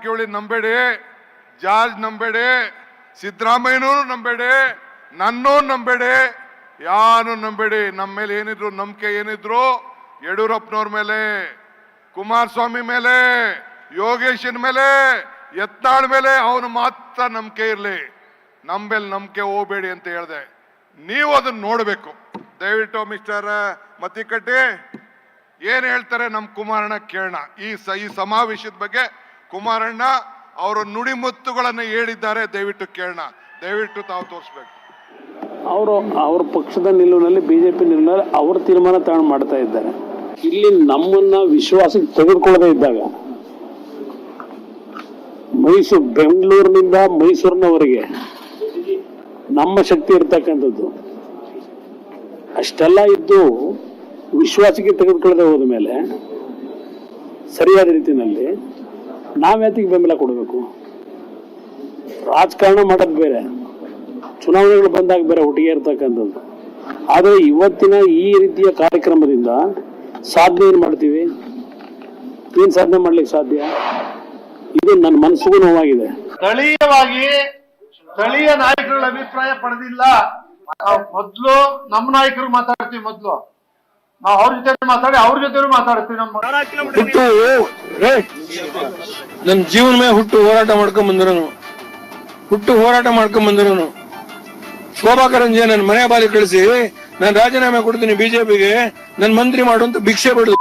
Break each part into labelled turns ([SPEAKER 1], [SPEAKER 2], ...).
[SPEAKER 1] Jarkiholi ನಂಬೇಡಿ, George ನಂಬೇಡಿ, ಸಿದ್ದರಾಮಯ್ಯನೂ ನಂಬೇಡಿ, ನನ್ನೂ ನಂಬೇಡಿ, ಯಾರು ನಂಬೇಡಿ. ನಮ್ಮ ಮೇಲೆ ಏನಿದ್ರು ನಂಬಿಕೆ ಏನಿದ್ರು ಯಡಿಯೂರಪ್ಪನವ್ರ ಮೇಲೆ, ಕುಮಾರಸ್ವಾಮಿ ಮೇಲೆ, ಯೋಗೇಶನ್ ಮೇಲೆ, ಯತ್ನಾಳ್ ಮೇಲೆ ಅವನು ಮಾತ್ರ ನಂಬಿಕೆ ಇರಲಿ. ನಮ್ಮ ನಂಬಿಕೆ ಹೋಗ್ಬೇಡಿ ಅಂತ ಹೇಳಿದೆ. ನೀವು ಅದನ್ನ ನೋಡಬೇಕು. ದಯವಿಟ್ಟು ಮಿಸ್ಟರ್ ಮತ್ತಿಕಟ್ಟಿ ಏನ್ ಹೇಳ್ತಾರೆ ನಮ್ಮ ಕುಮಾರಣ್ಣ ಕೇಳೋಣ. ಈ ಸಮಾವೇಶದ ಬಗ್ಗೆ ಕುಮಾರಣ್ಣ ಅವರು ನುಡಿಮುತ್ತುಗಳನ್ನು ಹೇಳಿದ್ದಾರೆ, ದಯವಿಟ್ಟು ಕೇಳೋಣ. ದಯವಿಟ್ಟು ತಾವು ತೋರಿಸ್ಬೇಕು.
[SPEAKER 2] ಅವ್ರ ಪಕ್ಷದ ನಿಲುವಿನಲ್ಲಿ, ಬಿಜೆಪಿ ನಿಲುವಿನಲ್ಲಿ ಅವ್ರ ತೀರ್ಮಾನ ತಗೊಂಡು ಮಾಡ್ತಾ ಇದ್ದಾರೆ. ಇಲ್ಲಿ ನಮ್ಮನ್ನ ವಿಶ್ವಾಸಕ್ಕೆ ತೆಗೆದುಕೊಳ್ಳದೇ ಇದ್ದಾಗ ಬೆಂಗಳೂರಿನಿಂದ ಮೈಸೂರಿನವರೆಗೆ ನಮ್ಮ ಶಕ್ತಿ ಇರ್ತಕ್ಕಂಥದ್ದು ಅಷ್ಟೆಲ್ಲ ಇದ್ದು ವಿಶ್ವಾಸಕ್ಕೆ ತೆಗೆದುಕೊಳ್ಳದೆ ಹೋದ ಮೇಲೆ ಸರಿಯಾದ ರೀತಿಯಲ್ಲಿ ನಾವ್ಯಾತಿಗೆ ಬೆಂಬಲ ಕೊಡಬೇಕು? ರಾಜಕಾರಣ ಮಾಡೋದು ಬೇರೆ, ಚುನಾವಣೆಗಳು ಬಂದಾಗ ಬೇರೆ ಒಟ್ಟಿಗೆ ಇರ್ತಕ್ಕಂಥದ್ದು. ಆದರೆ ಇವತ್ತಿನ ಈ ರೀತಿಯ ಕಾರ್ಯಕ್ರಮದಿಂದ ಸಾಧನೆ ಏನು ಮಾಡ್ತೀವಿ? ಏನು ಸಾಧನೆ ಮಾಡ್ಲಿಕ್ಕೆ ಸಾಧ್ಯ? ಇದು ನನ್ನ ಮನಸ್ಸಿಗೂ ನೋವಾಗಿದೆ.
[SPEAKER 3] ಸ್ಥಳೀಯ ನಾಯಕರ ಅಭಿಪ್ರಾಯ ಪಡೆದಿಲ್ಲ. ಮೊದ್ಲು ನಮ್ಮ ನಾಯಕರು ಮಾತಾಡ್ತೀವಿ, ಮೊದ್ಲು ನಾವು ಅವ್ರ ಜೊತೆ ಮಾತಾಡಿ ಅವ್ರ ಜೊತೆ ಮಾತಾಡ್ತೀವಿ.
[SPEAKER 4] ನನ್ನ ಜೀವನ ಮೇಲೆ ಹೋರಾಟ ಮಾಡ್ಕೊಂಡ್ ಬಂದಿರೋನು ಶೋಭಾ ಕರಂಜೆ ನನ್ನ ಮನೆ ಬಾಲಿ ಕಳಿಸಿ ನಾನು ರಾಜೀನಾಮೆ ಕೊಡ್ತೀನಿ ಬಿಜೆಪಿಗೆ, ನನ್ ಮಂತ್ರಿ ಮಾಡುವಂತ ಭಿಕ್ಷೆ ಬಿಡು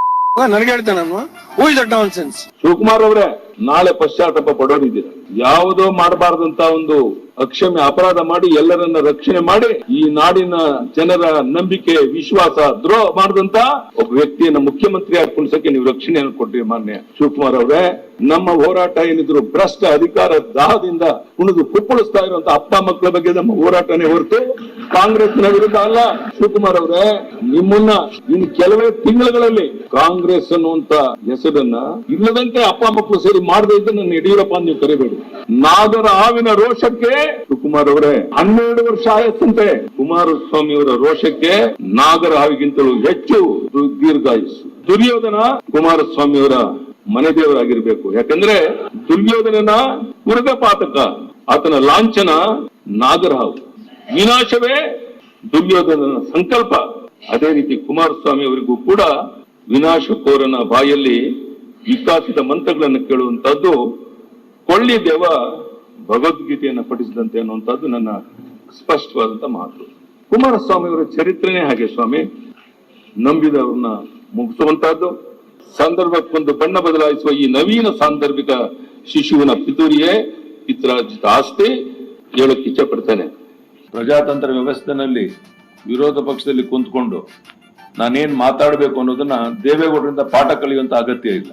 [SPEAKER 4] ನನಗೆ ಹೇಳ್ತೇನೆ ನಾನು. Who is that nonsense?
[SPEAKER 5] Shivakumar ಅವರೇ, ನಾಳೆ ಪಶ್ಚಾತ್ತಾಪ ಪಡೋದಿದ್ದೀರ. ಯಾವುದೋ ಮಾಡಬಾರ್ದಂತ ಒಂದು ಅಕ್ಷಮ್ಯ ಅಪರಾಧ ಮಾಡಿ ಎಲ್ಲರನ್ನ ರಕ್ಷಣೆ ಮಾಡಿ ಈ ನಾಡಿನ ಜನರ ನಂಬಿಕೆ ವಿಶ್ವಾಸ ದ್ರೋಹ ಮಾಡಿದಂತ ಒಬ್ಬ ವ್ಯಕ್ತಿಯನ್ನ ಮುಖ್ಯಮಂತ್ರಿ ಆಗಿ ಕುಣಿಸಕ್ಕೆ ನೀವು ರಕ್ಷಣೆಯನ್ನು ಕೊಟ್ಟಿರಿ. ಮಾನ್ಯ ಶಿವಕುಮಾರ್ ಅವರೇ, ನಮ್ಮ ಹೋರಾಟ ಏನಿದ್ರು ಭ್ರಷ್ಟ ಅಧಿಕಾರ ದಾಹದಿಂದ ಕುಣಿದು ಕುಪ್ಪಳಿಸ್ತಾ ಇರುವಂತ ಅಪ್ಪ ಮಕ್ಕಳ ಬಗ್ಗೆ ನಮ್ಮ ಹೋರಾಟನೇ ಹೊರತು ಕಾಂಗ್ರೆಸ್ನ ವಿರುದ್ಧ ಅಲ್ಲ. ಶಿವಕುಮಾರ್ ಅವರೇ, ನಿಮ್ಮನ್ನ ಇನ್ನು ಕೆಲವೇ ತಿಂಗಳುಗಳಲ್ಲಿ ಕಾಂಗ್ರೆಸ್ ಅನ್ನುವಂತ ಹೆಸರನ್ನ ಇಲ್ಲದಂತೆ ಅಪ್ಪ ಮಕ್ಕಳು ಸೇರಿ ಮಾಡದೇ ಇದ್ದ ನನ್ನ ಯಡಿಯೂರಪ್ಪ ನೀವು ಕರಿಬೇಡಿ. ನಾಗರ ಹಾವಿನ ರೋಷಕ್ಕೆ ಶಿವಕುಮಾರ್ ಅವರೇ 12 ವರ್ಷ ಆಯಸ್ಸಂತೆ. ಕುಮಾರಸ್ವಾಮಿ ಅವರ ರೋಷಕ್ಕೆ ನಾಗರ ಹಾವಿಗಿಂತಲೂ ಹೆಚ್ಚು ದೀರ್ಘಾಯುಸ್ಸು. ದುರ್ಯೋಧನ ಕುಮಾರಸ್ವಾಮಿ ಅವರ ಮನೆ ದೇವರಾಗಿರ್ಬೇಕು. ಯಾಕಂದ್ರೆ ದುರ್ಯೋಧನನ ಉರ್ಗಪಾತಕ, ಆತನ ಲಾಂಛನ ನಾಗರಹಾವು, ವಿನಾಶವೇ ದುರ್ಯೋಧನನ ಸಂಕಲ್ಪ. ಅದೇ ರೀತಿ ಕುಮಾರಸ್ವಾಮಿ ಅವರಿಗೂ ಕೂಡ ವಿನಾಶಕೋರನ ಬಾಯಲ್ಲಿ ವಿಕಾಸಿತ ಮಂತ್ರಗಳನ್ನು ಕೇಳುವಂತಹದ್ದು ಕೊಳ್ಳಿ ದೇವ ಭಗವದ್ಗೀತೆಯನ್ನು ಪಠಿಸಿದಂತೆ ಅನ್ನುವಂಥದ್ದು ನನ್ನ ಸ್ಪಷ್ಟವಾದಂತ ಮಾತು. ಕುಮಾರಸ್ವಾಮಿ ಅವರ ಚರಿತ್ರೆನೇ ಹಾಗೆ ಸ್ವಾಮಿ, ನಂಬಿದವ್ರನ್ನ ಮುಗಿಸುವಂತಹದ್ದು, ಸಂದರ್ಭಕ್ಕೊಂದು ಬಣ್ಣ ಬದಲಾಯಿಸುವ ಈ ನವೀನ ಸಾಂದರ್ಭಿಕ ಶಿಶುವಿನ ಪಿತೂರಿಯೇ ಪಿತ್ರಾರ್ಜಿತ ಆಸ್ತಿ ಹೇಳಕ್ಕೆ ಇಚ್ಛೆ ಪಡ್ತೇನೆ.
[SPEAKER 6] ಪ್ರಜಾತಂತ್ರ ವ್ಯವಸ್ಥೆನಲ್ಲಿ ವಿರೋಧ ಪಕ್ಷದಲ್ಲಿ ಕುಂತ್ಕೊಂಡು ನಾನೇನ್ ಮಾತಾಡಬೇಕು ಅನ್ನೋದನ್ನ ದೇವೇಗೌಡರಿಂದ ಪಾಠ ಕಲಿಯುವಂತ ಅಗತ್ಯ ಇಲ್ಲ.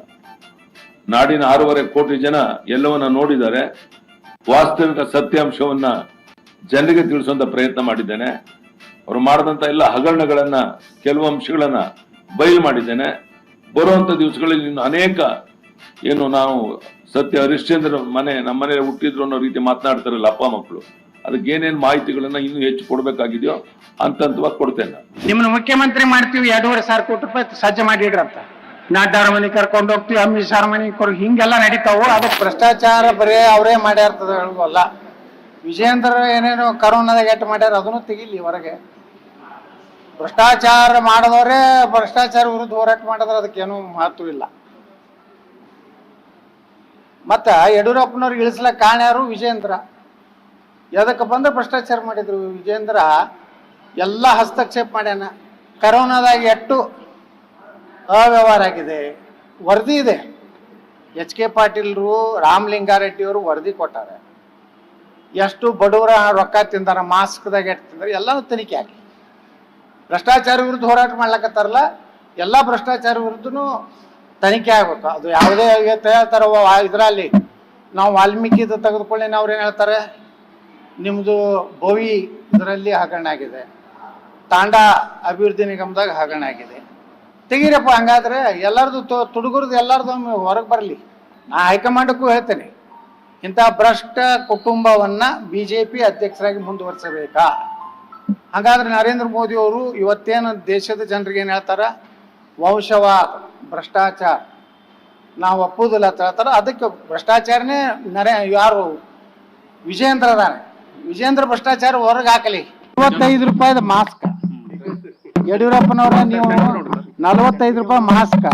[SPEAKER 6] ನಾಡಿನ 6.5 ಕೋಟಿ ಜನ ಎಲ್ಲವನ್ನ ನೋಡಿದ್ದಾರೆ. ವಾಸ್ತವಿಕ ಸತ್ಯಾಂಶವನ್ನ ಜನರಿಗೆ ತಿಳಿಸುವಂತ ಪ್ರಯತ್ನ ಮಾಡಿದ್ದೇನೆ. ಅವರು ಮಾಡಿದಂತ ಎಲ್ಲ ಹಗರಣಗಳನ್ನ, ಕೆಲವು ಅಂಶಗಳನ್ನ ಬಯಲು ಮಾಡಿದ್ದೇನೆ. ಬರುವಂತ ದಿವಸಗಳಲ್ಲಿ ಇನ್ನು ಅನೇಕ ಏನು ನಾವು ಸತ್ಯ ಹರಿಶ್ಚಂದ್ರ ನಮ್ಮ ಮನೆ ಹುಟ್ಟಿದ್ರು ಅನ್ನೋ ರೀತಿ ಮಾತನಾಡ್ತಾರಲ್ಲ ಅಪ್ಪ ಮಕ್ಕಳು, ಅದಕ್ಕೆ ಏನೇನ್ ಮಾಹಿತಿಗಳನ್ನ ಇನ್ನೂ ಹೆಚ್ಚು ಕೊಡ್ಬೇಕಾಗಿದೆಯೋ ಹಂತವಾಗಿ ಕೊಡ್ತೇನೆ.
[SPEAKER 7] ನಿಮ್ಮನ್ನ ಮುಖ್ಯಮಂತ್ರಿ ಮಾಡ್ತೀವಿ, 2,500 ಕೋಟಿ ರೂಪಾಯಿ ಸಜ್ಜೆ ಮಾಡಿಡ್ರಂತ, ನಾಡ್ಡಾರ ಮನೆ ಕರ್ಕೊಂಡು ಹೋಗ್ತೀವಿ, ಅಮಿತ್ ಶಾ ಮನೆ ಹಿಂಗೆಲ್ಲ ನಡೀತಾವು. ಅದಕ್ಕೆ ಭ್ರಷ್ಟಾಚಾರ ಬರೇ ಅವರೇ ಮಾಡ್ಯಾರ್ತದ ಹೇಳುವಲ್ಲ. ವಿಜೇಂದ್ರ ಏನೇನು ಕರೋನಾದಾಗ ಎಟ್ಟು ಮಾಡ್ಯಾರ ಅದನ್ನು ತೆಗಿಲಿ ಹೊರಗೆ. ಭ್ರಷ್ಟಾಚಾರ ಮಾಡಿದವರೇ ಭ್ರಷ್ಟಾಚಾರ ವಿರುದ್ಧ ಹೋರಾಟ ಮಾಡಿದ್ರೆ ಅದಕ್ಕೇನು ಮಹತ್ವ ಇಲ್ಲ. ಮತ್ತ ಯಡಿಯೂರಪ್ಪನವ್ರಿಗೆ ಇಳಿಸ್ಲಕ್ಕ ಕಾರಣ ಯಾರು? ವಿಜೇಂದ್ರ. ಎದಕ್ಕೆ ಬಂದ್ರೆ ಭ್ರಷ್ಟಾಚಾರ ಮಾಡಿದ್ರು. ವಿಜೇಂದ್ರ ಎಲ್ಲ ಹಸ್ತಕ್ಷೇಪ ಮಾಡ್ಯಾನ. ಕರೋನಾದಾಗ ಎಷ್ಟು ಅವ್ಯವಹಾರ ಆಗಿದೆ ವರದಿ ಇದೆ. HK ಪಾಟೀಲ್ರು, ರಾಮಲಿಂಗಾರೆಡ್ಡಿಯವರು ವರದಿ ಕೊಟ್ಟಾರೆ. ಎಷ್ಟು ಬಡವರ ರೊಕ್ಕ ತಿಂದಾರ, ಮಾಸ್ಕ್ದಾಗ ಎಷ್ಟು ತಿಂದಾರ ಎಲ್ಲನೂ ತನಿಖೆ ಹಾಕಿ. ಭ್ರಷ್ಟಾಚಾರ ವಿರುದ್ಧ ಹೋರಾಟ ಮಾಡ್ಲಕತ್ತಾರಲ್ಲ, ಎಲ್ಲ ಭ್ರಷ್ಟಾಚಾರ ವಿರುದ್ಧನೂ ತನಿಖೆ ಆಗ್ಬೇಕು. ಅದು ಯಾವುದೇ ಹೇಳ್ತಾರ ಇದರಲ್ಲಿ ನಾವು ವಾಲ್ಮೀಕಿದು ತೆಗೆದುಕೊಳ್ಳಿ, ಅವ್ರು ಏನು ಹೇಳ್ತಾರೆ, ನಿಮ್ಮದು ಬೋವಿ ಇದರಲ್ಲಿ ಹಗರಣ ಆಗಿದೆ, ತಾಂಡಾ ಅಭಿವೃದ್ಧಿ ನಿಗಮದಾಗ ಹಗರಣ ಆಗಿದೆ, ತೆಗೀರಪ್ಪ. ಹಂಗಾದ್ರೆ ಎಲ್ಲರದು ತುಡುಗುರ್ದು ಎಲ್ಲರದು ಹೊರಗೆ ಬರಲಿ. ನಾ ಹೈಕಮಾಂಡಕ್ಕೂ ಹೇಳ್ತೇನೆ, ಇಂಥ ಭ್ರಷ್ಟ ಕುಟುಂಬವನ್ನ BJP ಅಧ್ಯಕ್ಷರಾಗಿ ಮುಂದುವರಿಸಬೇಕಾ? ಹಾಗಾದ್ರೆ ನರೇಂದ್ರ ಮೋದಿ ಅವರು ಇವತ್ತೇನು ದೇಶದ ಜನರಿಗೆ ಏನು ಹೇಳ್ತಾರ, ವಂಶವಾದ, ಭ್ರಷ್ಟಾಚಾರ, ನಾವು ಒಪ್ಪುವುದಿಲ್ಲ ಅಂತ ಹೇಳ್ತಾರೆ. ಅದಕ್ಕೆ ಭ್ರಷ್ಟಾಚಾರನೇ ಯಾರು ವಿಜೇಂದ್ರ ಅದಾನೆ, ವಿಜೇಂದ್ರ ಭ್ರಷ್ಟಾಚಾರ ಹೊರಗೆ ಹಾಕಲಿ. 25 ರೂಪಾಯಿದ ಮಾಸ್ಕ್ ಯಡಿಯೂರಪ್ಪನವ್ರ, ನೀವು 45 ರೂಪಾಯಿ ಮಾಸ್ಕ್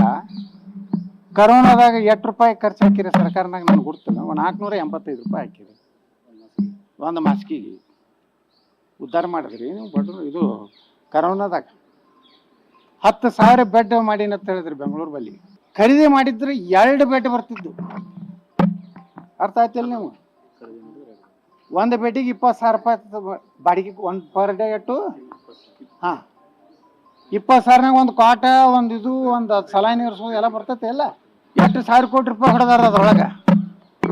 [SPEAKER 7] ಕರೋನಾದಾಗ ಎಷ್ಟು ರೂಪಾಯಿ ಖರ್ಚು ಹಾಕಿರಿ ಸರ್ಕಾರನಾಗ ನನಗೆ ಗೊತ್ತಿಲ್ಲ. 485 ರೂಪಾಯಿ ಹಾಕಿರಿ ಒಂದು ಮಾಸ್ಕಿಗೆ. ಉದ್ಧಾರ ಮಾಡಿದ್ರಿ ನೀವು ಬಡ್ರು. ಇದು ಕರೋನಾದಾಗ 10,000 ಬೆಡ್ ಮಾಡಿನ ಅಂತ ಹೇಳಿದ್ರಿ ಬೆಂಗಳೂರು ಬಲ್ಲಿ. ಖರೀದಿ ಮಾಡಿದ್ರೆ 2 ಬೆಡ್ ಬರ್ತಿದ್ದು. ಅರ್ಥ ಆಯ್ತಿಲ್ಲ ನೀವು? ಒಂದು ಬೆಡ್ಡಿಗೆ 20,000 ರೂಪಾಯಿ ಬಾಡಿಗೆ, ಒಂದು ಪರ್ ಡೇ ಎಷ್ಟು? ಹಾಂ, 20,000ನಾಗ ಒಂದು ಕಾಟ, ಒಂದು ಇದು, ಒಂದು ಸಲಾನಿ ಇರಿಸೋದು ಎಲ್ಲ ಬರ್ತೈತೆ ಎಲ್ಲ. ಎಷ್ಟು 1,000 ಕೋಟಿ ರೂಪಾಯಿ ಹೊಡೆದಾರ ಅದ್ರೊಳಗೆ.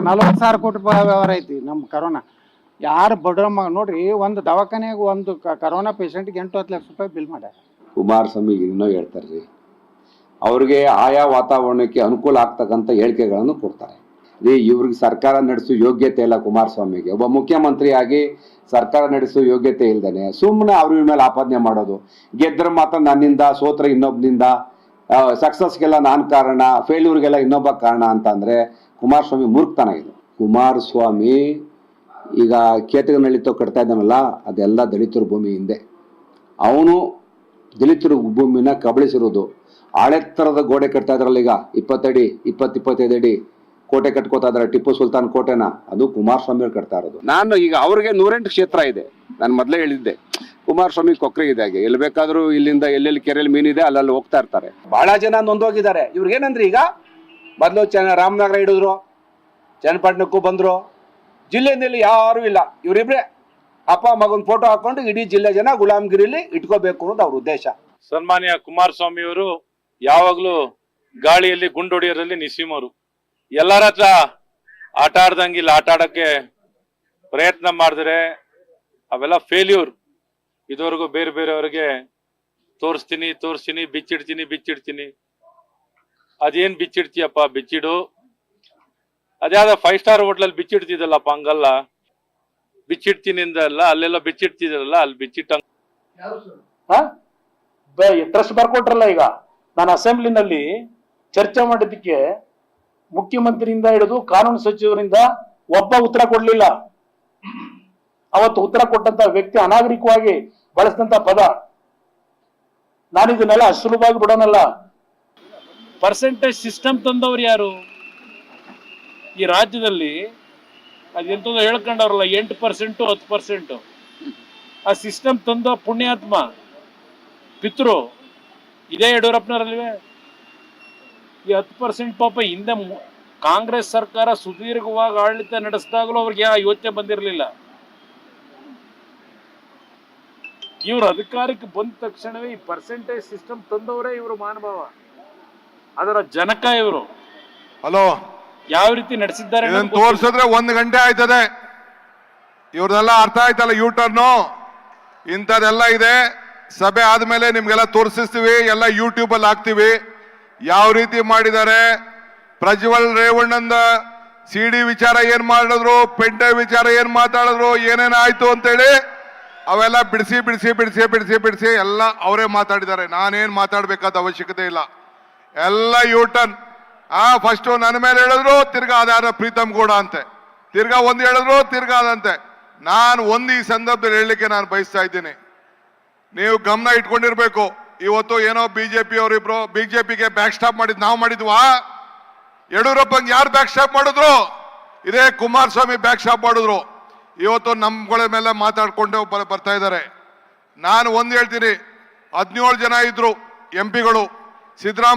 [SPEAKER 7] 40,000 ಕೋಟಿ ರೂಪಾಯಿ ವ್ಯವಹಾರ ಐತಿ ನಮ್ಮ ಕರೋನಾ. ಯಾರು ಬಡ್ರಮ್ಮ ನೋಡ್ರಿ, ಒಂದು ದವಾಖಾನೆಗೆ ಒಂದು ಕರೋನಾ ಪೇಷಂಟ್ಗೆ 8-10 ಲಕ್ಷ ರೂಪಾಯಿ ಬಿಲ್ ಮಾಡ್ಯಾರ.
[SPEAKER 8] ಕುಮಾರಸ್ವಾಮಿ ಇನ್ನೂ ಹೇಳ್ತಾರ್ರಿ, ಅವ್ರಿಗೆ ಆಯಾ ವಾತಾವರಣಕ್ಕೆ ಅನುಕೂಲ ಆಗ್ತಕ್ಕಂಥ ಹೇಳಿಕೆಗಳನ್ನು ಕೊಡ್ತಾರೆ ರೀ. ಇವ್ರಿಗೆ ಸರ್ಕಾರ ನಡೆಸೋ ಯೋಗ್ಯತೆ ಇಲ್ಲ ಕುಮಾರಸ್ವಾಮಿಗೆ. ಒಬ್ಬ ಮುಖ್ಯಮಂತ್ರಿಯಾಗಿ ಸರ್ಕಾರ ನಡೆಸೋ ಯೋಗ್ಯತೆ ಇಲ್ದೇನೆ ಸುಮ್ಮನೆ ಅವ್ರ ಮೇಲೆ ಆಪಾದನೆ ಮಾಡೋದು. ಗೆದ್ರ ಮಾತ್ರ ನನ್ನಿಂದ, ಸೋತ್ರ ಇನ್ನೊಬ್ಬನಿಂದ, ಸಕ್ಸಸ್ಗೆಲ್ಲ ನಾನು ಕಾರಣ, ಫೇಲ್ಯೂರ್ಗೆಲ್ಲ ಇನ್ನೊಬ್ಬ ಕಾರಣ ಅಂತಂದ್ರೆ ಕುಮಾರಸ್ವಾಮಿ ಮೂರ್ಖತನ ಇದು. ಕುಮಾರಸ್ವಾಮಿ ಈಗ ಕೇತಗನಹಳ್ಳಿ ಕಟ್ತಾ ಇದ್ದಾನಲ್ಲ, ಅದೆಲ್ಲ ದಲಿತರ ಭೂಮಿ ಹಿಂದೆ. ಅವನು ದಲಿತರ ಭೂಮಿನ ಕಬಳಿಸಿರೋದು. ಆಳೆತ್ತರದ ಗೋಡೆ ಕಟ್ತಾ ಇದ್ರಲ್ಲ ಈಗ, 20 ಅಡಿ 25 ಅಡಿ ಕೋಟೆ ಕಟ್ಕೋತಾ ಇದಾರೆ, ಟಿಪ್ಪು ಸುಲ್ತಾನ್ ಕೋಟೆನ. ಅದು ಕುಮಾರಸ್ವಾಮಿ ಅವ್ರು ಕಟ್ತಾ ಇರೋದು. ನಾನು ಈಗ ಅವ್ರಿಗೆ 108 ಕ್ಷೇತ್ರ ಇದೆ. ನಾನು ಮೊದಲೇ ಹೇಳಿದ್ದೆ, ಕುಮಾರಸ್ವಾಮಿ ಕೊಕ್ರೆ ಇದೆ. ಹಾಗೆ ಎಲ್ಲಿ ಬೇಕಾದ್ರೂ ಇಲ್ಲಿಂದ ಎಲ್ಲೆಲ್ಲಿ ಕೆರೆಯಲ್ಲಿ ಮೀನಿದೆ ಅಲ್ಲಲ್ಲಿ ಹೋಗ್ತಾ ಇರ್ತಾರೆ. ಬಹಳ ಜನ ನೊಂದೋಗಿದ್ದಾರೆ. ಇವ್ರಿಗೇನಂದ್ರೆ ಈಗ ಮೊದಲು ರಾಮನಗರ ಹಿಡಿದ್ರು, ಚನ್ನಪಟ್ಟಣಕ್ಕೂ ಬಂದ್ರು, ಜಿಲ್ಲೆಯಲ್ಲಿ ಯಾರು ಇಲ್ಲ. ಇವರಿಬ್ರೆ ಅಪ್ಪ ಮಗನ ಫೋಟೋ ಹಾಕೊಂಡು ಇಡೀ ಜಿಲ್ಲೆ ಜನ ಗುಲಾಮಗಿರಿಲಿ ಇಟ್ಕೋಬೇಕು ಅನ್ನೋದು ಅವ್ರ ಉದ್ದೇಶ.
[SPEAKER 9] ಸನ್ಮಾನ್ಯ ಕುಮಾರಸ್ವಾಮಿ ಅವರು ಯಾವಾಗ್ಲೂ ಗಾಳಿಯಲ್ಲಿ ಗುಂಡೊಡೆಯರಲ್ಲಿ ನಿಸ್ಸೀಮರು. ಎಲ್ಲರ ಹತ್ರ ಆಟ ಆಡ್ದಂಗಿಲ್ಲ, ಆಟ ಆಡಕ್ಕೆ ಪ್ರಯತ್ನ ಮಾಡಿದ್ರೆ ಅವೆಲ್ಲ ಫೇಲ್ಯೂರ್. ಇದುವರೆಗೂ ಬೇರೆ ಬೇರೆಯವ್ರಿಗೆ ತೋರಿಸ್ತೀನಿ, ಬಿಚ್ಚಿಡ್ತೀನಿ. ಅದೇನ್ ಬಿಚ್ಚಿಡ್ತೀಯಪ್ಪ? ಬಿಚ್ಚಿಡು. ಅದ್ಯಾವ್ದ 5 ಸ್ಟಾರ್ ಹೋಟ್ಲಲ್ಲಿ ಬಿಚ್ಚಿಡ್ತಿದ್ದಲ್ಲಪ್ಪ, ಹಂಗಲ್ಲ. ಬಿಚ್ಚಿಡ್ತೀನಿ ಅಂದಲ್ಲ, ಅಲ್ಲೆಲ್ಲ ಬಿಚ್ಚಿಡ್ತಿದ್ರಲ್ಲ, ಅಲ್ಲಿ ಬಿಚ್ಚಿಟ್ಟ
[SPEAKER 2] ಟ್ರಸ್ಟ್ ಬರ್ಕೊಟ್ರಲ್ಲ. ಈಗ ನಾನು ಅಸೆಂಬ್ಲಿನಲ್ಲಿ ಚರ್ಚೆ ಮಾಡಿದ್ದಕ್ಕೆ ಮುಖ್ಯಮಂತ್ರಿಯಿಂದ ಹಿಡಿದು ಕಾನೂನು ಸಚಿವರಿಂದ ಒಬ್ಬ ಉತ್ತರ ಕೊಡ್ಲಿಲ್ಲ. ಅವತ್ತು ಉತ್ತರ ಕೊಟ್ಟಂತ ವ್ಯಕ್ತಿ ಅನಾಗರಿಕವಾಗಿ ಬಳಸಿದಂತ ಪದ. ನಾನು ಇದನ್ನೆಲ್ಲ ಸುಲಭವಾಗಿ ಬಿಡೋನಲ್ಲ. ಪರ್ಸೆಂಟೇಜ್ ಸಿಸ್ಟಮ್ ತಂದವ್ರು ಯಾರು ಈ ರಾಜ್ಯದಲ್ಲಿ? ಅದೆಂತದ್ದು ಹೇಳ್ಕೊಂಡವ್ರಲ್ಲ, 8% 10%. ಆ ಸಿಸ್ಟಮ್ ತಂದ ಪುಣ್ಯಾತ್ಮ ಪಿತೃ ಇದೇ ಯಡಿಯೂರಪ್ಪನವರಲ್ವೇ? ಈ 10% ಪಾಪ ಹಿಂದೆ ಕಾಂಗ್ರೆಸ್ ಸರ್ಕಾರ ಸುದೀರ್ಘವಾಗಿ ಆಡಳಿತ ನಡೆಸಿದಾಗಲೂ ಅವ್ರಿಗೆ ಯಾವ ಯೋಚನೆ ಬಂದಿರಲಿಲ್ಲ. ಇವ್ರ ಅಧಿಕಾರಕ್ಕೆ ಬಂದ ತಕ್ಷಣವೇ ಈ ಪರ್ಸೆಂಟೇಜ್ ಸಿಸ್ಟಮ್ ತಂದವರೇ ಇವರು ಮಹಾನುಭಾವ, ಅದರ ಜನಕ ಇವರು.
[SPEAKER 1] ಹಲೋ,
[SPEAKER 2] ಯಾವ ರೀತಿ ನಡೆಸಿದ್ದಾರೆ
[SPEAKER 1] ತೋರ್ಸಿದ್ರೆ 1 ಗಂಟೆ ಆಯ್ತದೆ. ಇವ್ರದೆಲ್ಲ ಅರ್ಥ ಆಯ್ತಲ್ಲ, ಯೂಟರ್ನು ಇಂಥದೆಲ್ಲ ಇದೆ. ಸಭೆ ಆದ್ಮೇಲೆ ನಿಮ್ಗೆಲ್ಲ ತೋರಿಸ್ತೀವಿ, ಎಲ್ಲ ಯೂಟ್ಯೂಬ್ ಅಲ್ಲಿ ಹಾಕ್ತಿವಿ. ಯಾವ ರೀತಿ ಮಾಡಿದ್ದಾರೆ, ಪ್ರಜ್ವಲ್ ರೇವಣ್ಣಂದ CD ವಿಚಾರ ಏನ್ ಮಾಡಿದ್ರು, ಪೆಂಟೆ ವಿಚಾರ ಏನ್ ಮಾತಾಡಿದ್ರು, ಏನೇನಾಯ್ತು ಅಂತೇಳಿ ಅವೆಲ್ಲ ಬಿಡಿಸಿ ಎಲ್ಲ ಅವರೇ ಮಾತಾಡಿದ್ದಾರೆ. ನಾನೇನ್ ಮಾತಾಡ್ಬೇಕಾದ ಅವಶ್ಯಕತೆ ಇಲ್ಲ. ಎಲ್ಲ ಯೂಟರ್ನ್. ಫಸ್ಟ್ ನನ್ನ ಮೇಲೆ ಹೇಳಿದ್ರು, ತಿರ್ಗಾ ಅದಾರ ಪ್ರೀತಮ್ ಗೌಡ ಅಂತೆ, ತಿರ್ಗಾ ಒಂದು ಹೇಳಿದ್ರು, ತಿರ್ಗಾ ಅದಂತೆ. ನಾನು ಈ ಸಂದರ್ಭದಲ್ಲಿ ಹೇಳಲಿಕ್ಕೆ ನಾನು ಬಯಸ್ತಾ ಇದ್ದೀನಿ, ನೀವು ಗಮನ ಇಟ್ಕೊಂಡಿರ್ಬೇಕು. ಇವತ್ತು ಏನೋ ಬಿಜೆಪಿ ಅವರಿಬ್ರು ಬಿಜೆಪಿಗೆ ಬ್ಯಾಕ್ ಸ್ಟಾಪ್ ಮಾಡಿದ್ ನಾವು ಮಾಡಿದ್ವಾ? ಯಡಿಯೂರಪ್ಪಂಗೆ ಯಾರು ಬ್ಯಾಕ್ ಸ್ಟಾಪ್ ಮಾಡಿದ್ರು? ಇದೇ ಕುಮಾರಸ್ವಾಮಿ ಬ್ಯಾಕ್ ಸ್ಟಾಪ್ ಮಾಡಿದ್ರು. ಇವತ್ತು ನಮ್ಗಳ ಮೇಲೆ ಮಾತಾಡ್ಕೊಂಡು ಬರ್ತಾ ಇದ್ದಾರೆ. ನಾನು ಹೇಳ್ತೀನಿ, 17 ಜನ ಇದ್ರು MP ಗಳು. ಸಿದ್ದರಾಮಯ್ಯ